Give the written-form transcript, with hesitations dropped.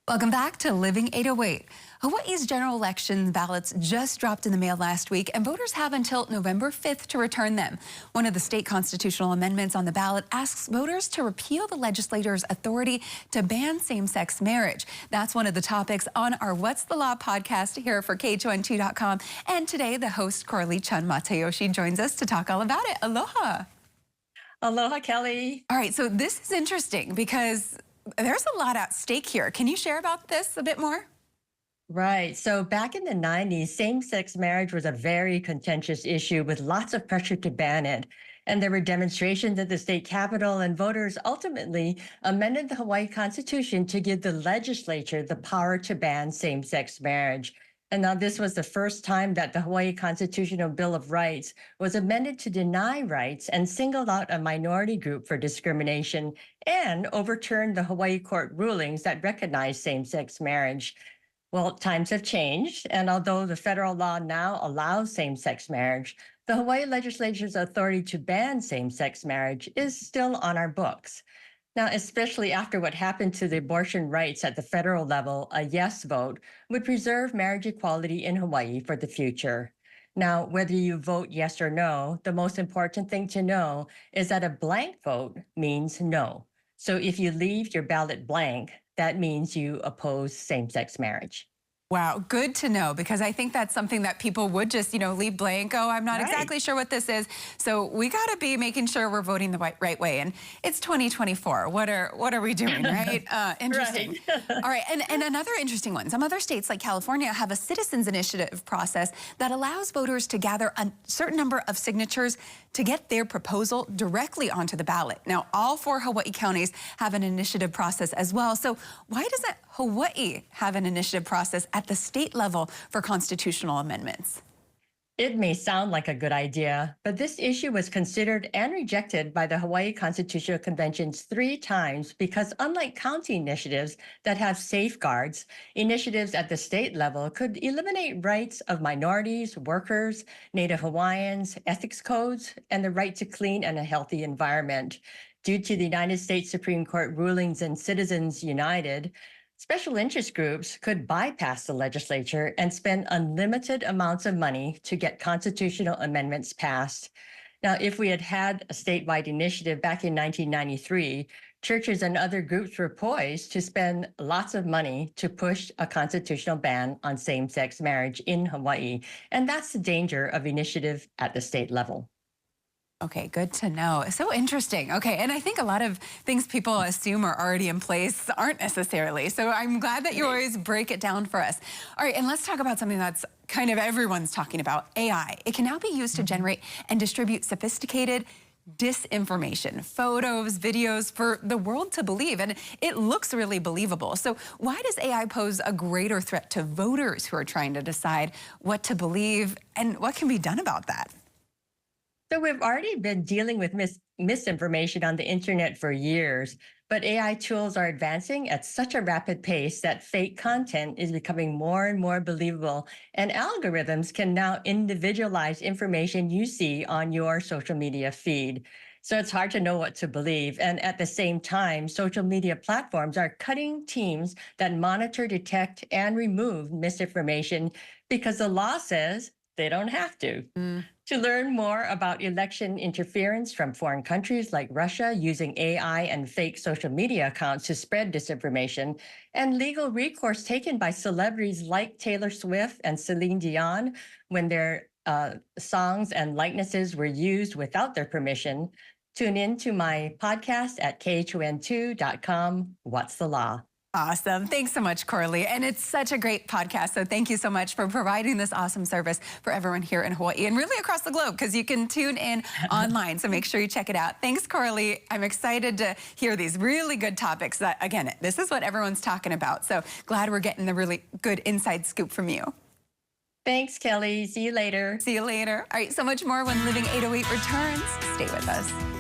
Welcome back to Living 808. Hawaii's general election ballots just dropped in the mail last week, and voters have until November 5th to return them. One of the state constitutional amendments on the ballot asks voters to repeal the legislature's authority to ban same-sex marriage. That's one of the topics on our What's the Law podcast here for KHON2.com. And today, the host, Coralie Chun Matayoshi, joins us to talk all about it. Aloha. Aloha, Kelly. All right, so this is interesting because there's a lot at stake here. Can you share about this a bit more? Right. So back in the 90s, same-sex marriage was a very contentious issue with lots of pressure to ban it. And there were demonstrations at the state capitol, and voters ultimately amended the Hawaii Constitution to give the legislature the power to ban same-sex marriage. And now this was the first time that the Hawaii Constitutional Bill of Rights was amended to deny rights and singled out a minority group for discrimination and overturned the Hawaii court rulings that recognized same-sex marriage. Well, times have changed, and although the federal law now allows same-sex marriage, the Hawaii legislature's authority to ban same-sex marriage is still on our books. Now, especially after what happened to the abortion rights at the federal level, a yes vote would preserve marriage equality in Hawaii for the future. Now, whether you vote yes or no, the most important thing to know is that a blank vote means no. So if you leave your ballot blank, that means you oppose same-sex marriage. Wow, good to know, because I think that's something that people would just, leave blank. Oh, I'm not exactly sure what this is. So we got to be making sure we're voting the right way. And it's 2024. What are we doing, right? Interesting. Right. All right, and another interesting one. Some other states like California have a citizens initiative process that allows voters to gather a certain number of signatures to get their proposal directly onto the ballot. Now, all 4 Hawaii counties have an initiative process as well. So why doesn't Hawaii have an initiative process at the state level for constitutional amendments? It may sound like a good idea, but this issue was considered and rejected by the Hawaii Constitutional Conventions 3 times because unlike county initiatives that have safeguards, initiatives at the state level could eliminate rights of minorities, workers, Native Hawaiians, ethics codes, and the right to clean and a healthy environment. Due to the United States Supreme Court rulings in Citizens United, special interest groups could bypass the legislature and spend unlimited amounts of money to get constitutional amendments passed. Now, if we had had a statewide initiative back in 1993, churches and other groups were poised to spend lots of money to push a constitutional ban on same-sex marriage in Hawaii. And that's the danger of initiative at the state level. Okay, good to know. So interesting. Okay, and I think a lot of things people assume are already in place aren't necessarily. So I'm glad that you always break it down for us. All right, and let's talk about something that's kind of everyone's talking about, AI. It can now be used to generate and distribute sophisticated disinformation, photos, videos for the world to believe, and it looks really believable. So why does AI pose a greater threat to voters who are trying to decide what to believe, and what can be done about that? So we've already been dealing with misinformation on the internet for years, but AI tools are advancing at such a rapid pace that fake content is becoming more and more believable, and algorithms can now individualize information you see on your social media feed. So it's hard to know what to believe. And at the same time, social media platforms are cutting teams that monitor, detect, and remove misinformation because the law says they don't have to. To learn more about election interference from foreign countries like Russia using AI and fake social media accounts to spread disinformation, and legal recourse taken by celebrities like Taylor Swift and Celine Dion when their songs and likenesses were used without their permission, tune in to my podcast at KHON2.com, What's the Law? Awesome. Thanks so much, Coralie. And it's such a great podcast. So thank you so much for providing this awesome service for everyone here in Hawaii and really across the globe, because you can tune in online. So make sure you check it out. Thanks, Coralie. I'm excited to hear these really good topics that, again, this is what everyone's talking about. So glad we're getting the really good inside scoop from you. Thanks, Kelly. See you later. See you later. All right, so much more when Living 808 returns. Stay with us.